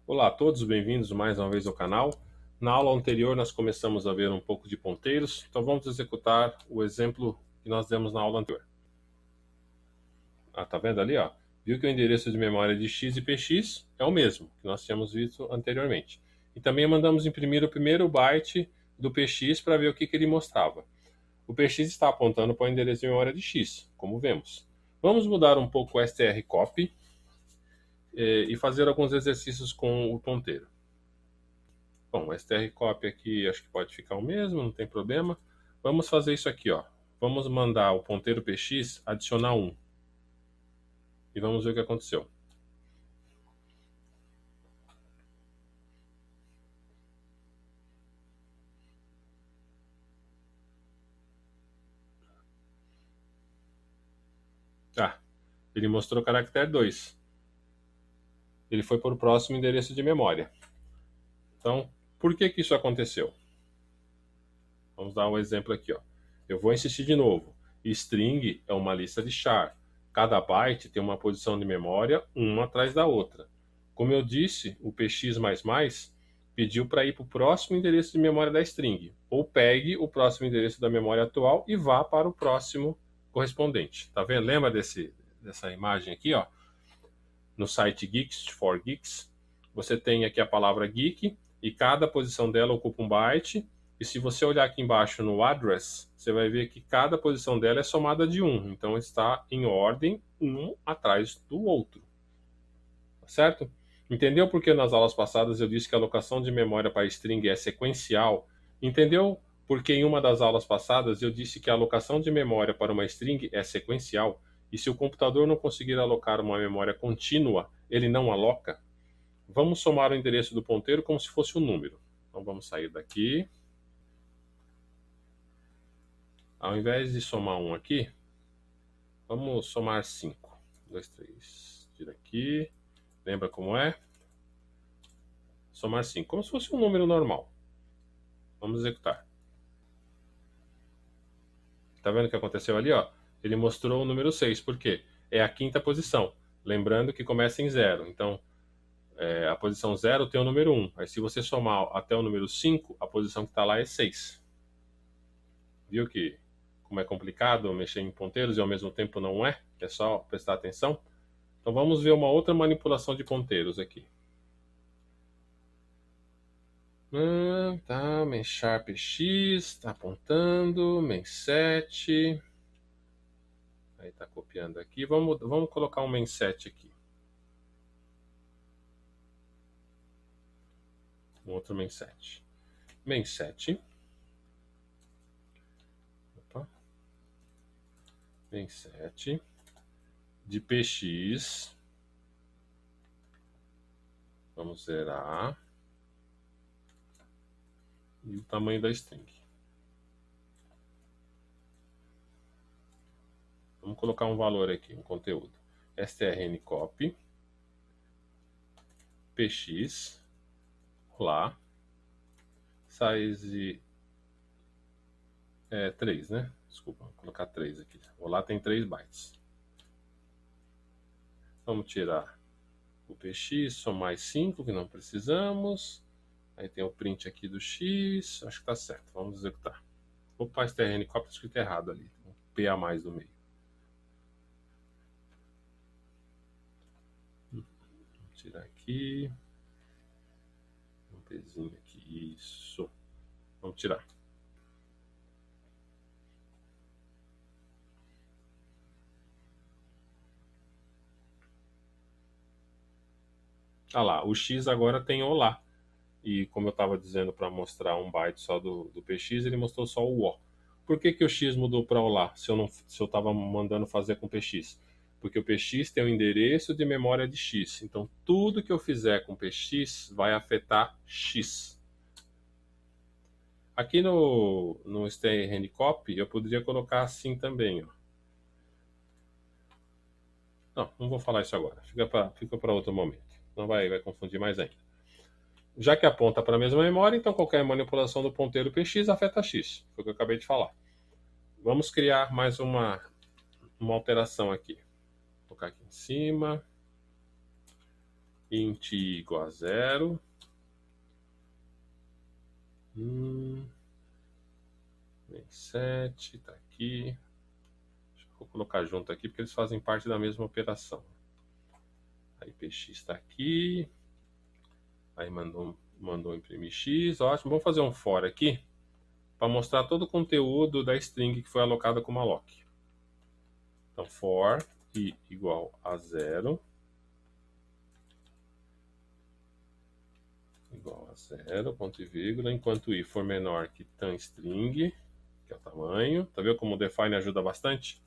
Olá a todos, bem-vindos mais uma vez ao canal. Na aula anterior nós começamos a ver um pouco de ponteiros, então vamos executar o exemplo que nós demos na aula anterior. Tá vendo ali, ó? Viu que o endereço de memória de x e px é o mesmo que nós tínhamos visto anteriormente. E também mandamos imprimir o primeiro byte do px para ver o que ele mostrava. O px está apontando para o endereço de memória de x, como vemos. Vamos mudar um pouco o strcopy e fazer alguns exercícios com o ponteiro. Bom, o strcopy aqui acho que pode ficar o mesmo, não tem problema. Vamos fazer isso aqui, ó. Vamos mandar o ponteiro px adicionar 1. E vamos ver o que aconteceu. Ele mostrou o caractere 2. Ele foi para o próximo endereço de memória. Então, por que isso aconteceu? Vamos dar um exemplo aqui, ó. Eu vou insistir de novo. String é uma lista de char. Cada byte tem uma posição de memória, uma atrás da outra. Como eu disse, o px++ pediu para ir para o próximo endereço de memória da string. Ou pegue o próximo endereço da memória atual e vá para o próximo correspondente. Tá vendo? Lembra dessa imagem aqui, ó? No site Geeks for Geeks, você tem aqui a palavra geek e cada posição dela ocupa um byte. E se você olhar aqui embaixo no address, você vai ver que cada posição dela é somada de 1. Então está em ordem um atrás do outro. Certo? Entendeu por que nas aulas passadas eu disse que a alocação de memória para string é sequencial? Entendeu por que em uma das aulas passadas eu disse que a alocação de memória para uma string é sequencial? E se o computador não conseguir alocar uma memória contínua, ele não aloca? Vamos somar o endereço do ponteiro como se fosse um número. Então vamos sair daqui. Ao invés de somar 1 aqui, vamos somar 5. 2, 3. Tira aqui. Lembra como é? Somar 5, como se fosse um número normal. Vamos executar. Tá vendo o que aconteceu ali, ó? Ele mostrou o número 6, por quê? É a quinta posição. Lembrando que começa em 0. Então, a posição 0 tem o número 1. Aí se você somar até o número 5, a posição que está lá é 6. Viu que como é complicado mexer em ponteiros e ao mesmo tempo não é? É só prestar atenção. Então vamos ver uma outra manipulação de ponteiros aqui. Tá, main sharp x, tá apontando, main 7. Aí tá copiando aqui. Vamos colocar um main 7 aqui. Um outro main 7. Main 7. Opa. Main 7. De px. Vamos zerar. E o tamanho da string. Vamos colocar um valor aqui, um conteúdo. strncopy. Px. Olá. Size 3, né? Desculpa, vou colocar 3 aqui. Olá tem 3 bytes. Vamos tirar o px, somar mais 5, que não precisamos. Aí tem o print aqui do x, acho que tá certo. Vamos executar. Opa, strncopy escrito errado ali. Um P a mais no meio. Vamos tirar aqui. Um Pzinho aqui, isso. Vamos tirar. Ah lá, o x agora tem olá. E como eu estava dizendo para mostrar um byte só do px, ele mostrou só o O. Por que o x mudou para olá, se eu estava mandando fazer com px? Porque o px tem o endereço de memória de x. Então, tudo que eu fizer com px vai afetar x. Aqui no strncopy, eu poderia colocar assim também. Ó. Não vou falar isso agora. Fica para outro momento. Não vai confundir mais ainda. Já que aponta para a mesma memória, então qualquer manipulação do ponteiro px afeta x. Foi o que eu acabei de falar. Vamos criar mais uma alteração aqui. Vou colocar aqui em cima. int i igual a 0. 7, tá aqui. Vou colocar junto aqui porque eles fazem parte da mesma operação. Aí px está aqui. Aí mandou imprimir x. Ótimo. Vamos fazer um for aqui para mostrar todo o conteúdo da string que foi alocada como alloc. Então for i igual a 0. Igual a 0, ponto e vírgula, enquanto i for menor que tanstring, que é o tamanho. Tá vendo como o define ajuda bastante?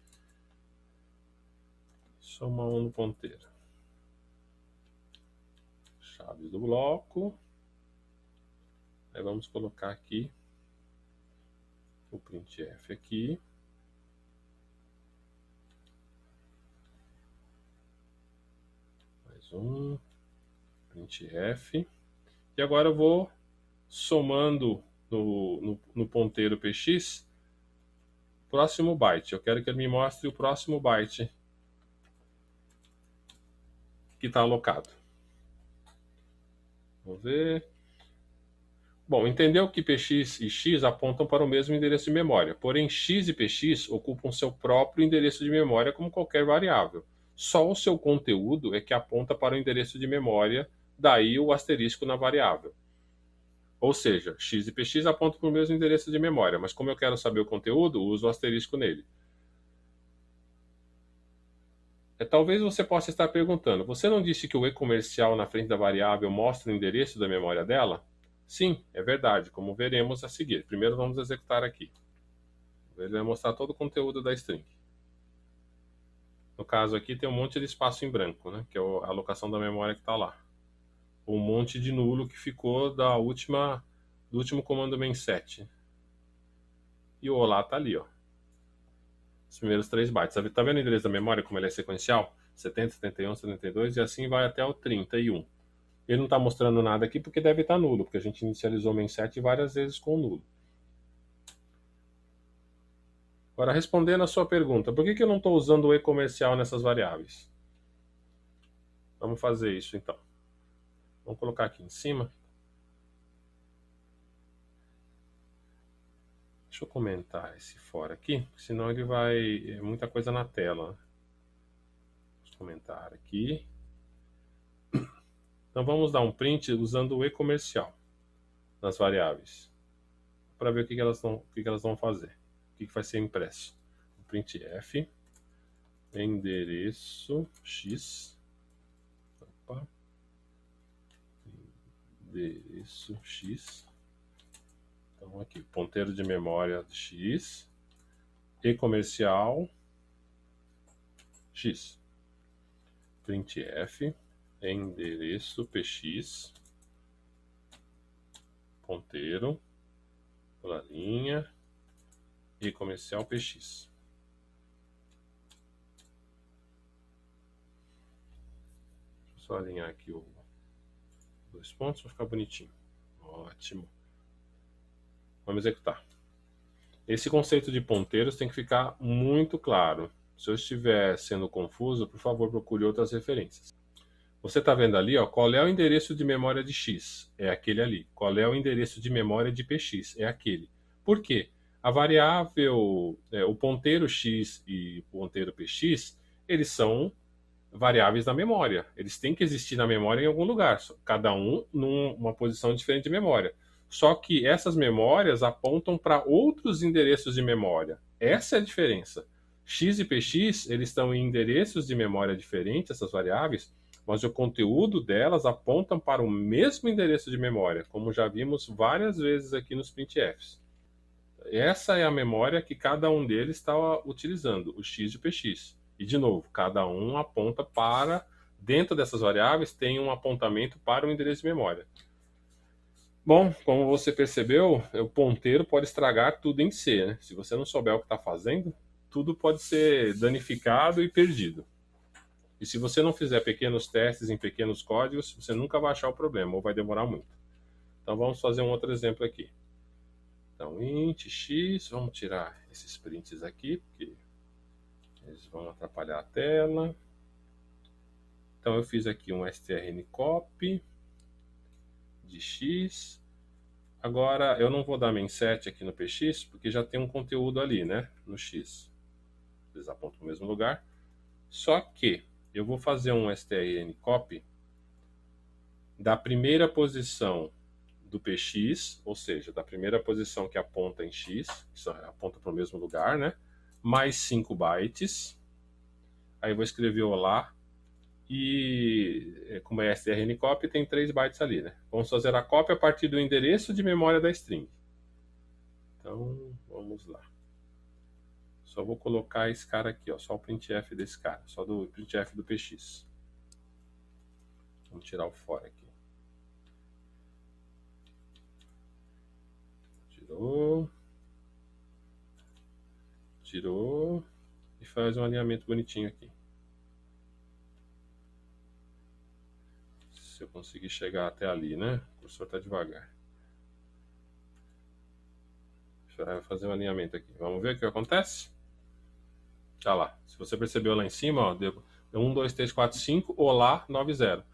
Soma 1 no ponteiro. Chave do bloco. Aí vamos colocar aqui o printf aqui. Mais um. Printf. E agora eu vou somando no ponteiro px próximo byte. Eu quero que ele me mostre o próximo byte que está alocado. Vamos ver. Bom, entendeu que px e x apontam para o mesmo endereço de memória, porém x e px ocupam seu próprio endereço de memória como qualquer variável. Só o seu conteúdo é que aponta para o endereço de memória, daí o asterisco na variável. Ou seja, x e px apontam para o mesmo endereço de memória, mas como eu quero saber o conteúdo, uso o asterisco nele. Talvez você possa estar perguntando, você não disse que o e-comercial na frente da variável mostra o endereço da memória dela? Sim, é verdade, como veremos a seguir. Primeiro vamos executar aqui. Ele vai mostrar todo o conteúdo da string. No caso aqui tem um monte de espaço em branco, né, que é a alocação da memória que está lá. Um monte de nulo que ficou do último comando main7. E o olá está ali, ó. Os primeiros 3 bytes. Tá vendo o endereço da memória como ele é sequencial? 70, 71, 72 e assim vai até o 31. Ele não está mostrando nada aqui porque deve estar nulo, porque a gente inicializou o main7 várias vezes com nulo. Agora, respondendo a sua pergunta, por que eu não estou usando o e-comercial nessas variáveis? Vamos fazer isso então. Vamos colocar aqui em cima. Deixa eu comentar esse for aqui, senão ele vai... é muita coisa na tela. Vamos comentar aqui. Então vamos dar um print usando o e-comercial nas variáveis, para ver o que elas vão fazer, o que vai ser impresso. O printf, endereço x, opa, endereço x, então aqui, ponteiro de memória x, e-comercial x, printf, endereço px, ponteiro, pela linha, e-comercial px. Só alinhar aqui os 2 pontos para ficar bonitinho. Ótimo. Vamos executar. Esse conceito de ponteiros tem que ficar muito claro. Se eu estiver sendo confuso, por favor, procure outras referências. Você está vendo ali, ó, qual é o endereço de memória de x? É aquele ali. Qual é o endereço de memória de px? É aquele. Por quê? A variável, o ponteiro x e o ponteiro px, eles são variáveis na memória. Eles têm que existir na memória em algum lugar, cada um numa posição diferente de memória. Só que essas memórias apontam para outros endereços de memória. Essa é a diferença. X e px, eles estão em endereços de memória diferentes, essas variáveis, mas o conteúdo delas apontam para o mesmo endereço de memória, como já vimos várias vezes aqui nos printfs. Essa é a memória que cada um deles está utilizando, o x e o px. E, de novo, cada um aponta para... Dentro dessas variáveis tem um apontamento para o endereço de memória. Bom, como você percebeu, o ponteiro pode estragar tudo em C, né? Se você não souber o que está fazendo, tudo pode ser danificado e perdido. E se você não fizer pequenos testes em pequenos códigos, você nunca vai achar o problema, ou vai demorar muito. Então vamos fazer um outro exemplo aqui. Então, int x, vamos tirar esses prints aqui, porque eles vão atrapalhar a tela. Então eu fiz aqui um strncopy de x. Agora eu não vou dar main7 aqui no px, porque já tem um conteúdo ali, né, no x. Eles apontam no mesmo lugar. Só que eu vou fazer um strncopy da primeira posição do px, ou seja, da primeira posição que aponta em x, isso aponta para o mesmo lugar, né? Mais 5 bytes. Aí eu vou escrever olá. E como é strncopy, tem 3 bytes ali, né? Vamos fazer a cópia a partir do endereço de memória da string. Então, vamos lá. Só vou colocar esse cara aqui, ó, só o printf desse cara, só do printf do px. Vamos tirar o for aqui. Tirou e faz um alinhamento bonitinho aqui. Se eu conseguir chegar até ali, né? O cursor está devagar. Vai fazer um alinhamento aqui. Vamos ver o que acontece? Tá lá. Se você percebeu lá em cima, ó, deu 1, 2, 3, 4, 5, olá, 9, 0.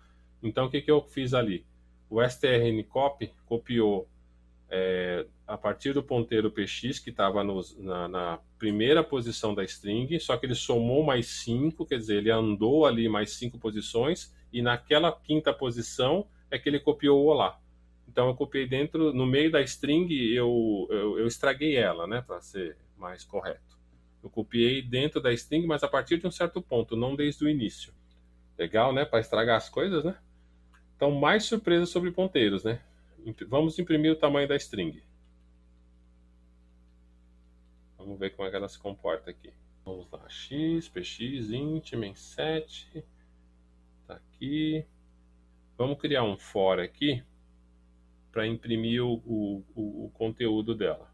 Então o que eu fiz ali? O strncopy copiou a partir do ponteiro px, que estava na primeira posição da string, só que ele somou mais 5, quer dizer, ele andou ali mais 5 posições, e naquela quinta posição é que ele copiou o olá. Então eu copiei dentro, no meio da string, eu estraguei ela, né, para ser mais correto. Eu copiei dentro da string, mas a partir de um certo ponto, não desde o início. Legal, né, para estragar as coisas, né? Então, mais surpresas sobre ponteiros, né? Vamos imprimir o tamanho da string. Vamos ver como é que ela se comporta aqui. Vamos lá, x, px, int, main7. Tá aqui. Vamos criar um for aqui para imprimir o conteúdo dela.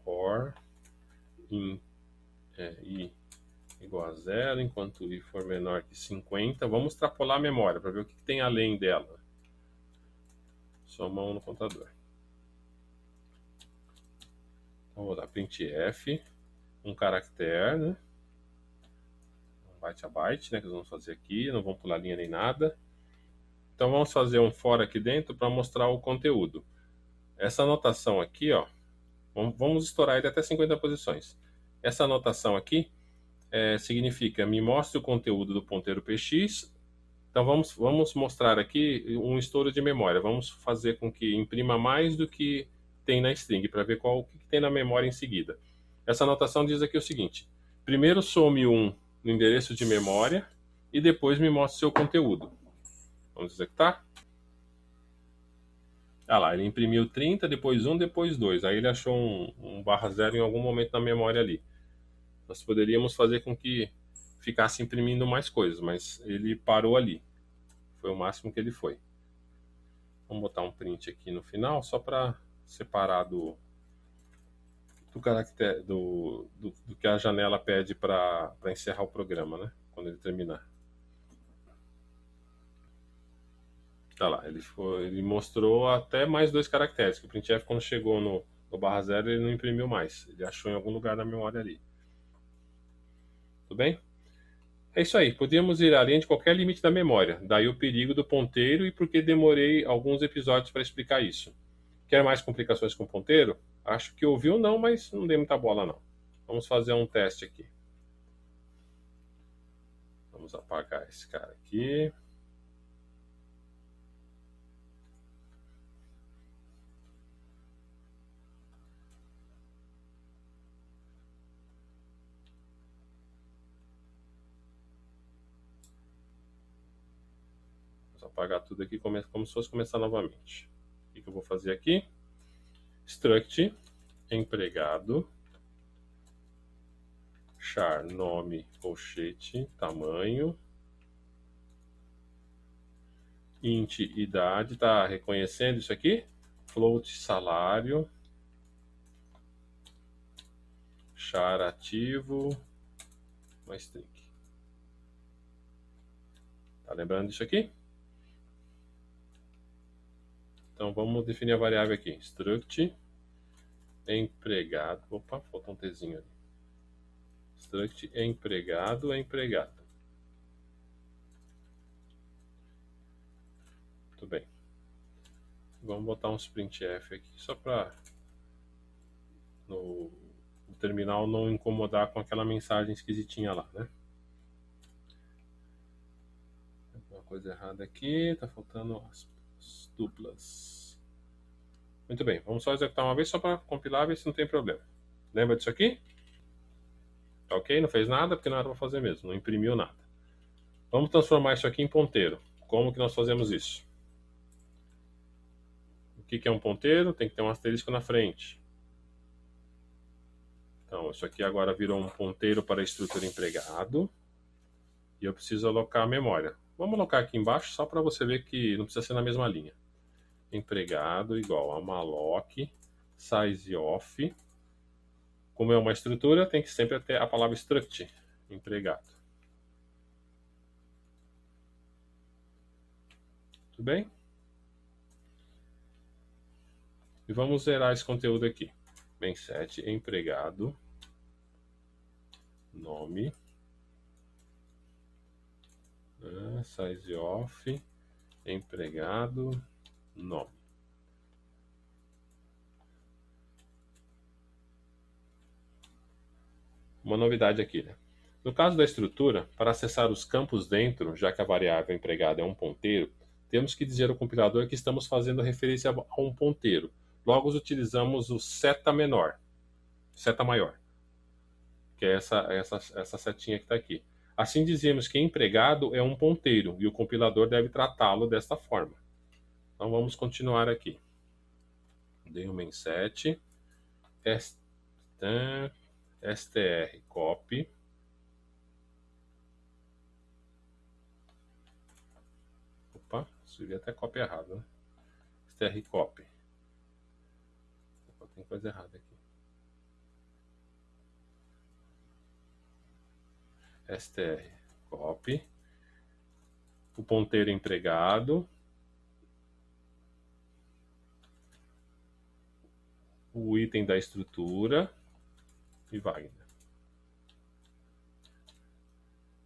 For i igual a 0, enquanto i for menor que 50. Vamos extrapolar a memória para ver o que tem além dela. Só mão no contador. Então, vou dar printf, um caractere, né? Byte a byte, né? Que nós vamos fazer aqui, não vamos pular linha nem nada. Então vamos fazer um for aqui dentro para mostrar o conteúdo. Essa anotação aqui, ó, vamos estourar ele até 50 posições. Essa anotação aqui significa me mostre o conteúdo do ponteiro px. Então vamos mostrar aqui um estouro de memória. Vamos fazer com que imprima mais do que tem na string, para ver o que tem na memória em seguida. Essa anotação diz aqui o seguinte: primeiro some 1 no endereço de memória e depois me mostre seu conteúdo. Vamos executar? Ah lá, ele imprimiu 30, depois 1, depois 2. Aí ele achou um /0 em algum momento na memória ali. Nós poderíamos fazer com que ficasse imprimindo mais coisas, mas ele parou ali. Foi o máximo que ele foi. Vamos botar um print aqui no final, só para separar do caractere, do que a janela pede para encerrar o programa, né? Quando ele terminar. Tá lá, ele mostrou até mais 2 caracteres, que o printf, quando chegou no /0, ele não imprimiu mais. Ele achou em algum lugar da memória ali. Tudo bem? É isso aí, podíamos ir além de qualquer limite da memória. Daí o perigo do ponteiro e porque demorei alguns episódios para explicar isso. Quer mais complicações com ponteiro? Acho que ouviu não, mas não dei muita bola não. Vamos fazer um teste aqui. Vamos apagar esse cara aqui. Vamos apagar tudo aqui como se fosse começar novamente. O que eu vou fazer aqui? Struct empregado char nome colchete tamanho int idade, tá reconhecendo isso aqui? Float salário char ativo uma string. Tá lembrando disso aqui? Então vamos definir a variável aqui. Struct empregado. Opa, faltou um tzinho ali. Struct empregado é empregado. Muito bem. Vamos botar uns printf aqui só para no terminal não incomodar com aquela mensagem esquisitinha lá, né? Uma coisa errada aqui, tá faltando as duplas. Muito bem, vamos só executar uma vez só para compilar e ver se não tem problema. Lembra disso aqui? Tá ok? Não fez nada porque não era para fazer mesmo, não imprimiu nada. Vamos transformar isso aqui em ponteiro. Como que nós fazemos isso? O que é um ponteiro? Tem que ter um asterisco na frente. Então, isso aqui agora virou um ponteiro para a estrutura empregado. E eu preciso alocar a memória. Vamos alocar aqui embaixo só para você ver que não precisa ser na mesma linha. Empregado igual a malloc size off. Como é uma estrutura, tem que sempre ter a palavra struct, empregado. Tudo bem? E vamos zerar esse conteúdo aqui. Main7, empregado, nome, size off, empregado, nome. Uma novidade aqui, né? No caso da estrutura, para acessar os campos dentro, já que a variável empregado é um ponteiro, temos que dizer ao compilador que estamos fazendo referência a um ponteiro. Logo, utilizamos o seta menor, seta maior, que é essa setinha que está aqui. Assim dizemos que empregado é um ponteiro e o compilador deve tratá-lo desta forma. Então vamos continuar aqui. Dei um main7, str copy. Opa, escrevi até copy errado, né? Str copy. Opa, tem coisa errada aqui. Str copy. O ponteiro empregado. O item da estrutura e Wagner.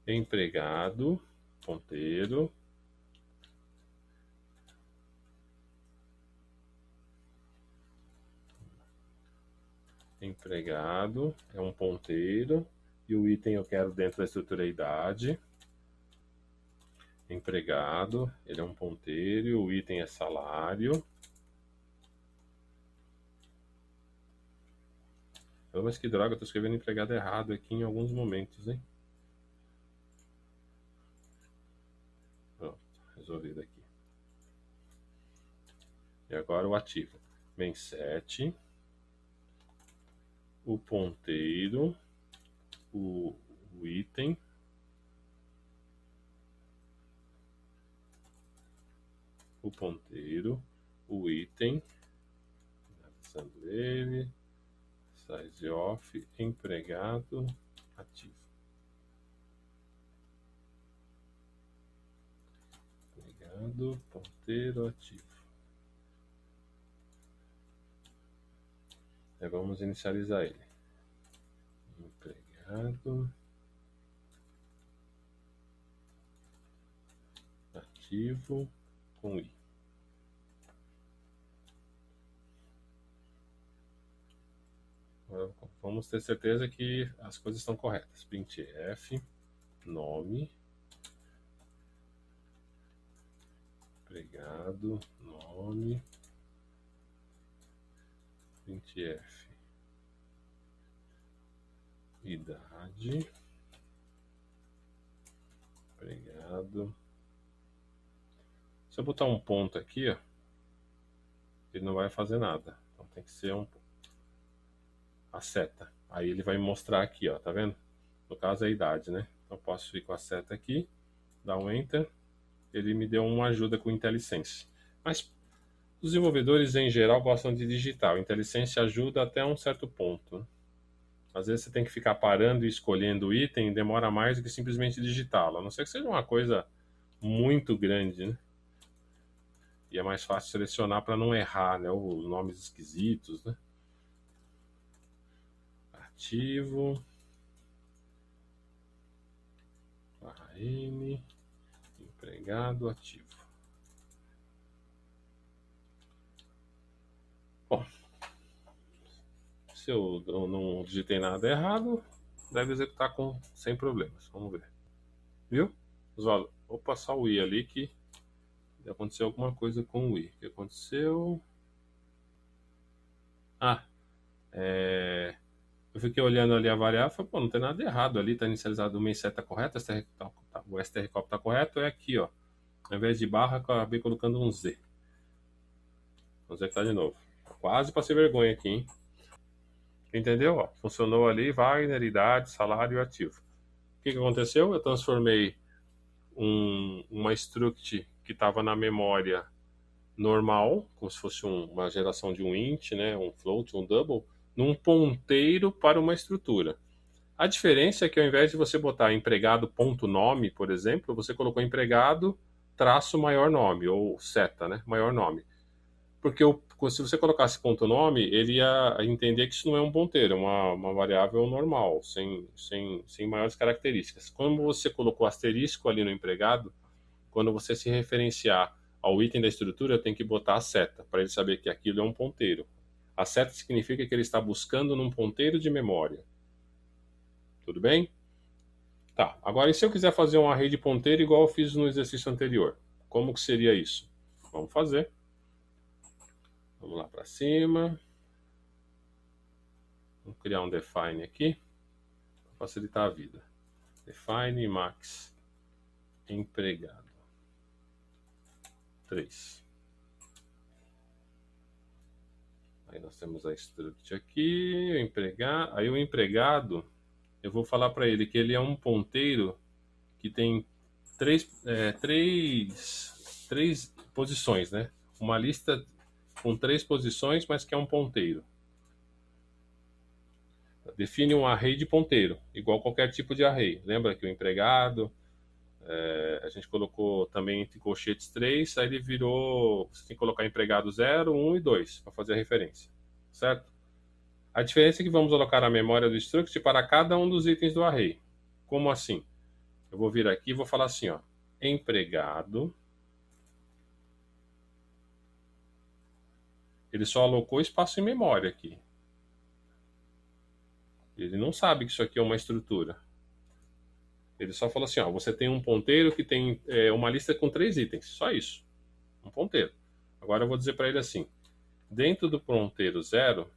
Empregado, ponteiro. Empregado é um ponteiro e o item eu quero dentro da estrutura idade. Empregado, ele é um ponteiro e o item é salário. Mas que droga, eu tô escrevendo empregado errado aqui em alguns momentos, hein? Pronto, resolvido aqui. E agora o ativo. Main7, o ponteiro, o item, o ponteiro, o item, analisando ele, size off, empregado, ativo. Empregado, ponteiro, ativo. Aí vamos inicializar ele. Empregado, ativo, com i. Vamos ter certeza que as coisas estão corretas. Printf, nome, empregado, nome, printf, idade, empregado. Se eu botar um ponto aqui, ó, ele não vai fazer nada. Então tem que ser a seta. Aí ele vai me mostrar aqui, ó, tá vendo? No caso é a idade, né? Então eu posso ir com a seta aqui, dar um Enter, ele me deu uma ajuda com o IntelliSense. Mas os desenvolvedores em geral gostam de digitar. O IntelliSense ajuda até um certo ponto, né? Às vezes você tem que ficar parando e escolhendo o item, demora mais do que simplesmente digitá-lo. A não ser que seja uma coisa muito grande, né? E é mais fácil selecionar para não errar, né? Os nomes esquisitos, né? Ativo. N empregado ativo. Bom, se eu não digitei nada errado, deve executar sem problemas. Vamos ver. Viu? Oswaldo, vou passar o I ali que aconteceu alguma coisa com o I. O que aconteceu? Eu fiquei olhando ali a variável e falei, pô, não tem nada errado ali, tá inicializado o main set tá correto, o strcop tá correto, é aqui, ó. Ao invés de barra, acabei colocando um Z. Vamos executar de novo. Quase passei vergonha aqui, hein? Entendeu? Ó, funcionou ali, Wagner, idade, salário e ativo. O que aconteceu? Eu transformei uma struct que estava na memória normal, como se fosse uma geração de um int, né, um float, um double, num ponteiro para uma estrutura. A diferença é que ao invés de você botar empregado ponto nome, por exemplo, você colocou empregado traço maior nome, ou seta, né, maior nome. Porque se você colocasse ponto nome, ele ia entender que isso não é um ponteiro, é uma variável normal, sem maiores características. Quando você colocou asterisco ali no empregado, quando você se referenciar ao item da estrutura, tem que botar a seta, para ele saber que aquilo é um ponteiro. A seta significa que ele está buscando num ponteiro de memória. Tudo bem? Tá, agora e se eu quiser fazer um array de ponteiro igual eu fiz no exercício anterior? Como que seria isso? Vamos fazer. Vamos lá para cima. Vamos criar um define aqui, para facilitar a vida. Define max empregado 3. Aí nós temos a struct aqui, aí o empregado, eu vou falar para ele que ele é um ponteiro que tem três posições, né? Uma lista com 3 posições, mas que é um ponteiro. Define um array de ponteiro, igual qualquer tipo de array. Lembra que o empregado, a gente colocou também entre colchetes 3, aí ele virou, você tem que colocar empregado 0, 1 e 2, para fazer a referência, certo? A diferença é que vamos alocar a memória do struct para cada um dos itens do array. Como assim? Eu vou vir aqui e vou falar assim, ó, empregado, ele só alocou espaço em memória aqui. Ele não sabe que isso aqui é uma estrutura. Ele só falou assim, ó, você tem um ponteiro que tem uma lista com 3 itens, só isso, um ponteiro. Agora eu vou dizer para ele assim, dentro do ponteiro 0,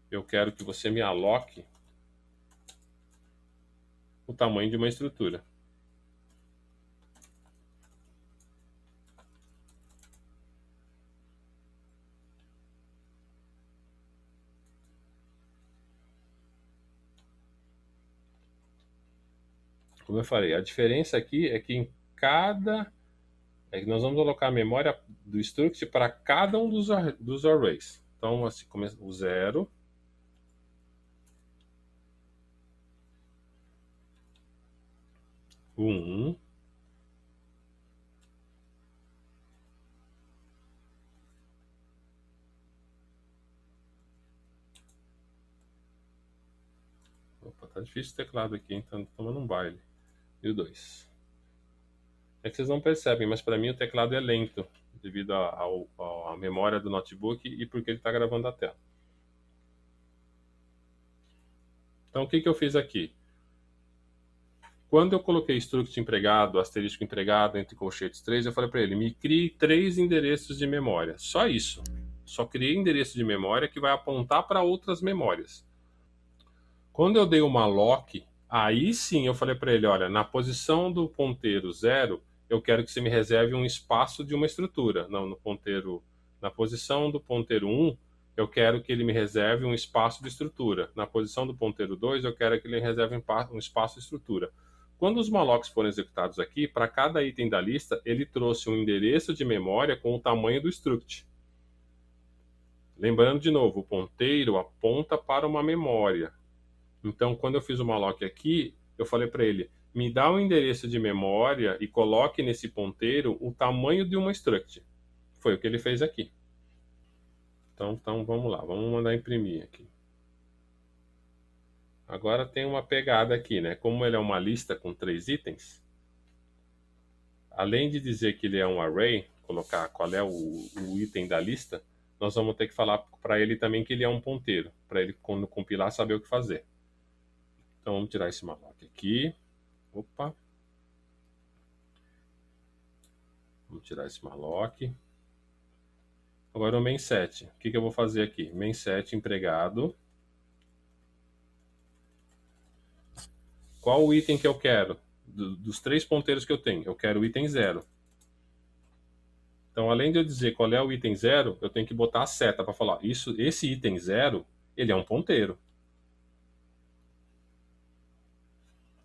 eu quero que você me aloque o tamanho de uma estrutura. Como eu falei, a diferença aqui é que nós vamos alocar a memória do struct para cada um dos arrays. Então, assim, o 0, o 1, opa, tá difícil o teclado aqui, então tomando um baile. E o 2. É que vocês não percebem, mas para mim o teclado é lento, devido à memória do notebook e porque ele está gravando a tela. Então, o que eu fiz aqui? Quando eu coloquei struct empregado, asterisco empregado, entre colchetes 3, eu falei para ele, me crie 3 endereços de memória. Só isso. Só criei endereço de memória que vai apontar para outras memórias. Quando eu dei uma lock, aí sim eu falei para ele, olha, na posição do ponteiro 0, eu quero que você me reserve um espaço de uma estrutura. Não, na posição do ponteiro 1, eu quero que ele me reserve um espaço de estrutura. Na posição do ponteiro 2, eu quero que ele reserve um espaço de estrutura. Quando os mallocs foram executados aqui, para cada item da lista, ele trouxe um endereço de memória com o tamanho do struct. Lembrando de novo, o ponteiro aponta para uma memória. Então, quando eu fiz o malloc aqui, eu falei para ele, me dá um endereço de memória e coloque nesse ponteiro o tamanho de uma struct. Foi o que ele fez aqui. Então vamos lá, vamos mandar imprimir aqui. Agora tem uma pegada aqui, né? Como ele é uma lista com 3 itens, além de dizer que ele é um array, colocar qual é o item da lista, nós vamos ter que falar para ele também que ele é um ponteiro, para ele, quando compilar, saber o que fazer. Então vamos tirar esse malloc aqui. Opa. Vamos tirar esse malloc. Agora o main7. O que eu vou fazer aqui? Main7 empregado. Qual o item que eu quero? Dos 3 ponteiros que eu tenho, eu quero o item 0. Então, além de eu dizer qual é o item 0, eu tenho que botar a seta para falar, esse item 0, ele é um ponteiro.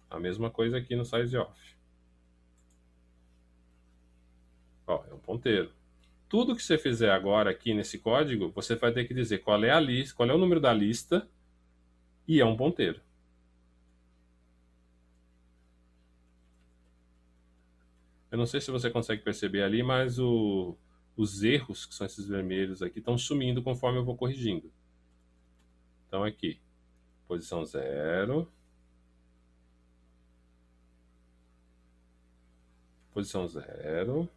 A mesma coisa aqui no sizeOf. Ó, é um ponteiro. Tudo que você fizer agora aqui nesse código, você vai ter que dizer qual é a lista, qual é o número da lista e é um ponteiro. Eu não sei se você consegue perceber ali, mas os erros, que são esses vermelhos aqui, estão sumindo conforme eu vou corrigindo. Então aqui, posição 0, posição 0,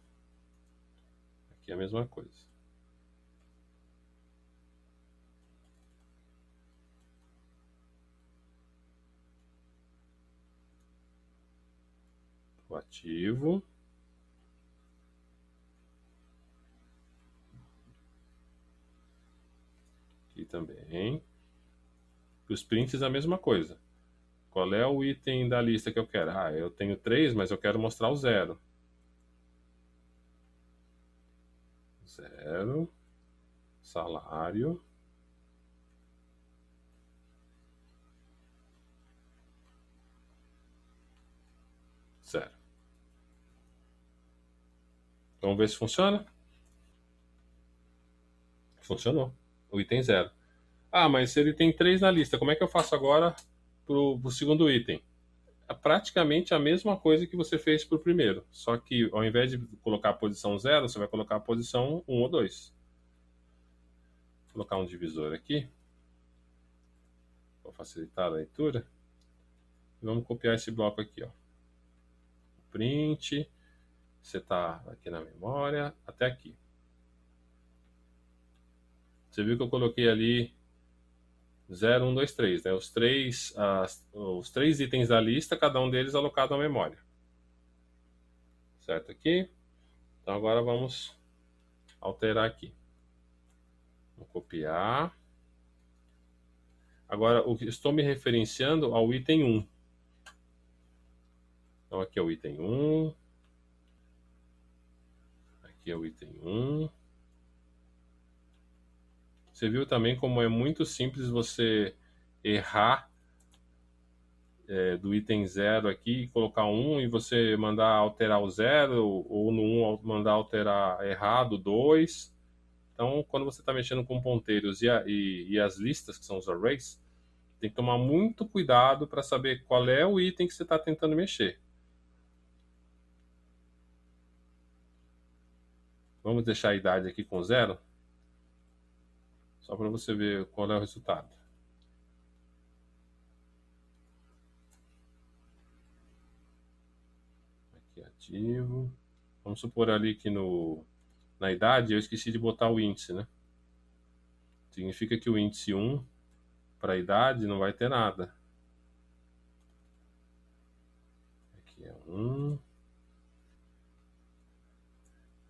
aqui é a mesma coisa. O ativo. Aqui também. Os prints a mesma coisa. Qual é o item da lista que eu quero? Ah, eu tenho 3, mas eu quero mostrar o 0. 0, salário. Zero. Vamos ver se funciona? Funcionou. O item 0. Ah, mas se ele tem 3 na lista, como é que eu faço agora pro segundo item? É praticamente a mesma coisa que você fez pro primeiro. Só que ao invés de colocar a posição 0, você vai colocar a posição 1 ou 2. Vou colocar um divisor aqui. Para facilitar a leitura. E vamos copiar esse bloco aqui, ó. Print. Você está aqui na memória, até aqui. Você viu que eu coloquei ali 0, 1, 2, 3, né? Os três itens da lista, cada um deles alocado à memória. Certo aqui? Então agora vamos alterar aqui. Vou copiar. Agora, estou me referenciando ao item 1. Então aqui é o item 1. Aqui é o item 1. Você viu também como é muito simples você errar do item 0 aqui, colocar 1 e você mandar alterar o 0, ou no 1 mandar alterar errado 2. Então, quando você está mexendo com ponteiros e as listas, que são os arrays, tem que tomar muito cuidado para saber qual é o item que você está tentando mexer. Vamos deixar a idade aqui com 0, só para você ver qual é o resultado. Aqui ativo. Vamos supor ali que na idade eu esqueci de botar o índice, né? Significa que o índice 1 para a idade não vai ter nada. Aqui é 1.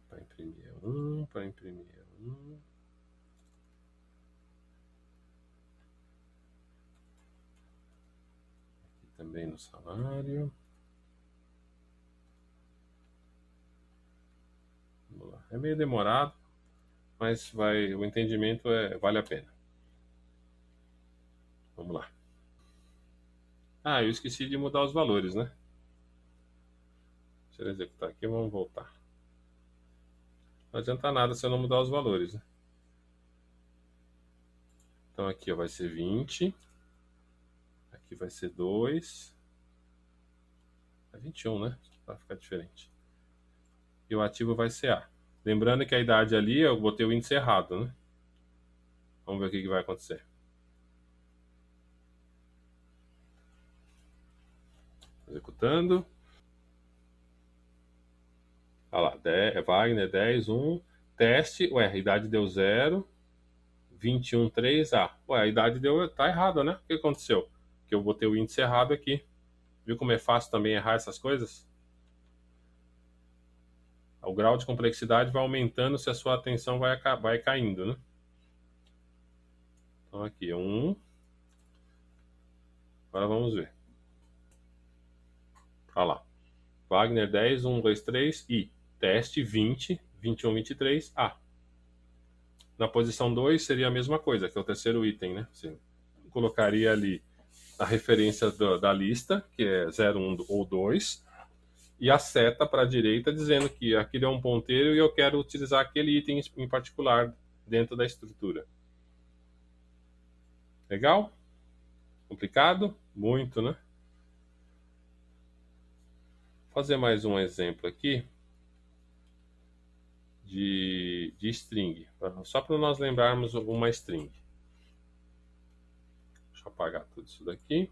Para imprimir é 1. Para imprimir é 1. Aqui também no salário. Vamos lá. É meio demorado, mas o entendimento vale a pena. Vamos lá. Ah, eu esqueci de mudar os valores, né? Deixa eu executar aqui, vamos voltar. Não adianta nada se eu não mudar os valores, né? Então aqui ó, vai ser 20. Aqui vai ser 2. É 21, né? Vai ficar diferente. E o ativo vai ser A. Lembrando que a idade ali, eu botei o índice errado, né? Vamos ver o que vai acontecer. Executando. Olha lá, Wagner 10, 1, teste, ué, a idade deu 0, 21, 3, ué, a idade tá errada, né? O que aconteceu? Que eu botei o índice errado aqui. Viu como é fácil também errar essas coisas? O grau de complexidade vai aumentando se a sua atenção vai caindo, né? Então aqui, 1. Agora vamos ver. Olha lá. Wagner 10, 1, 2, 3, I. Teste 20, 21, 23, A. Na posição 2 seria a mesma coisa, que é o terceiro item, né? Você colocaria ali a referência da lista, que é 0, 1 ou 2, e a seta para a direita dizendo que aquele é um ponteiro e eu quero utilizar aquele item em particular dentro da estrutura. Legal? Complicado? Muito, né? Vou fazer mais um exemplo aqui de string, só para nós lembrarmos uma string. Deixa eu apagar tudo isso daqui.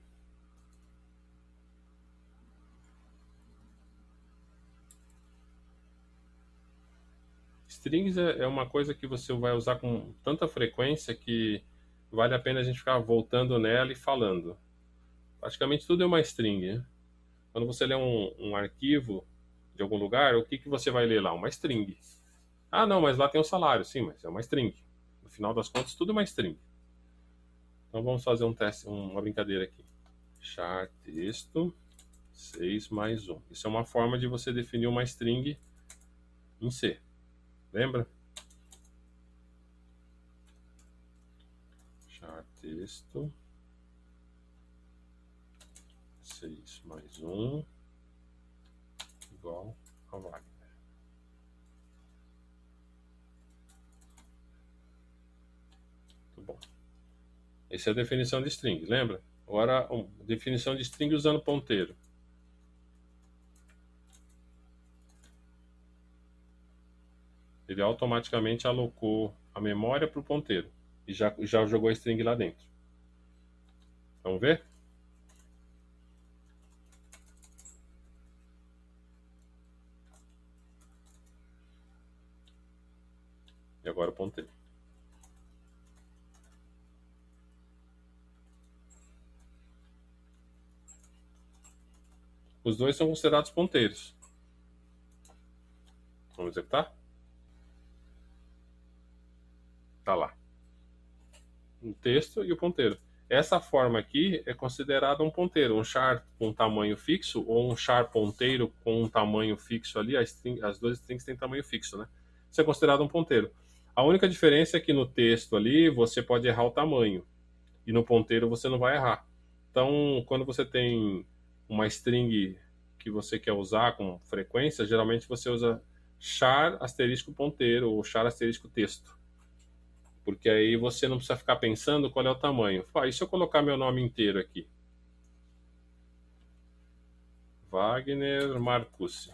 Strings é uma coisa que você vai usar com tanta frequência que vale a pena a gente ficar voltando nela e falando. Praticamente tudo é uma string, né? Quando você lê um arquivo de algum lugar, o que você vai ler lá? Uma string. Ah, não, mas lá tem o salário. Sim, mas é uma string. No final das contas, tudo é uma string. Então vamos fazer um teste, uma brincadeira aqui. Char texto 6 mais 1. Isso é uma forma de você definir uma string em C. Lembra? Char texto 6 mais 1 igual a Wagner. Muito bom. Essa é a definição de string, lembra? Agora, definição de string usando ponteiro. Ele automaticamente alocou a memória para o ponteiro e já jogou a string lá dentro. Vamos ver? E agora o ponteiro. Os dois são considerados ponteiros. Vamos executar? Tá lá. O texto e o ponteiro. Essa forma aqui é considerada um ponteiro, um char com tamanho fixo ou um char ponteiro com um tamanho fixo ali. As duas strings têm tamanho fixo, né? Isso é considerado um ponteiro. A única diferença é que no texto ali você pode errar o tamanho e no ponteiro você não vai errar. Então, quando você tem uma string que você quer usar com frequência, geralmente você usa char asterisco ponteiro ou char asterisco texto. Porque aí você não precisa ficar pensando qual é o tamanho. E se eu colocar meu nome inteiro aqui? Wagner Marcucci.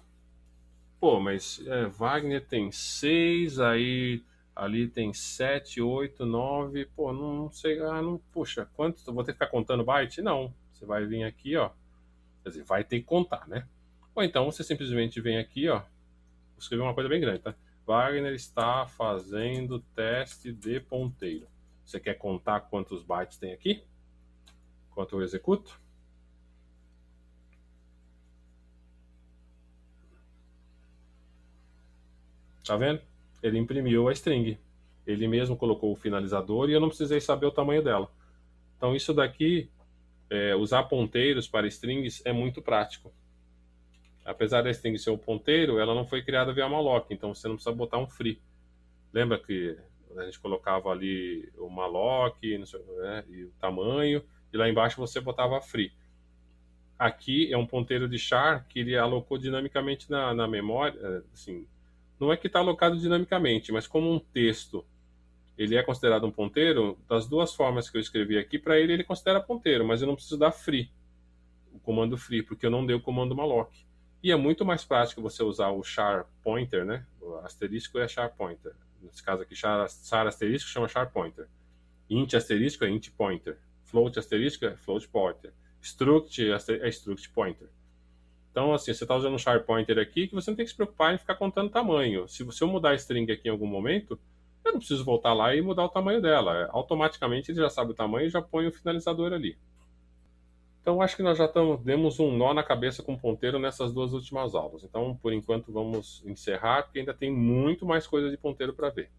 Pô, mas Wagner tem 6, aí ali tem 7, 8, 9. Pô, não sei. Não, puxa, quanto? Eu vou ter que ficar contando byte? Não. Você vai vir aqui, ó. Quer dizer, vai ter que contar, né? Ou então você simplesmente vem aqui, ó. Vou escrever uma coisa bem grande, tá? Wagner está fazendo teste de ponteiro. Você quer contar quantos bytes tem aqui? Enquanto eu executo? Tá vendo? Ele imprimiu a string. Ele mesmo colocou o finalizador e eu não precisei saber o tamanho dela. Então isso daqui, usar ponteiros para strings é muito prático. Apesar da string ser um ponteiro, ela não foi criada via malloc, então você não precisa botar um free. Lembra que a gente colocava ali o malloc, né, e o tamanho, e lá embaixo você botava free. Aqui é um ponteiro de char que ele alocou dinamicamente na memória, assim, não é que está alocado dinamicamente, mas como um texto ele é considerado um ponteiro, das duas formas que eu escrevi aqui, para ele considera ponteiro, mas eu não preciso dar free, o comando free, porque eu não dei o comando malloc. E é muito mais prático você usar o char pointer, né? O asterisco é char pointer. Nesse caso aqui, char asterisco chama char pointer. Int asterisco é int pointer. Float asterisco é float pointer. Struct é struct pointer. Então, assim, você está usando um char pointer aqui que você não tem que se preocupar em ficar contando tamanho. Se eu mudar a string aqui em algum momento, eu não preciso voltar lá e mudar o tamanho dela. Automaticamente ele já sabe o tamanho e já põe o finalizador ali. Então, acho que nós já demos um nó na cabeça com o ponteiro nessas duas últimas aulas. Então, por enquanto, vamos encerrar, porque ainda tem muito mais coisa de ponteiro para ver.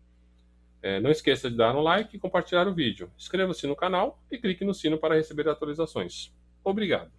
Não esqueça de dar um like e compartilhar o vídeo. Inscreva-se no canal e clique no sino para receber atualizações. Obrigado!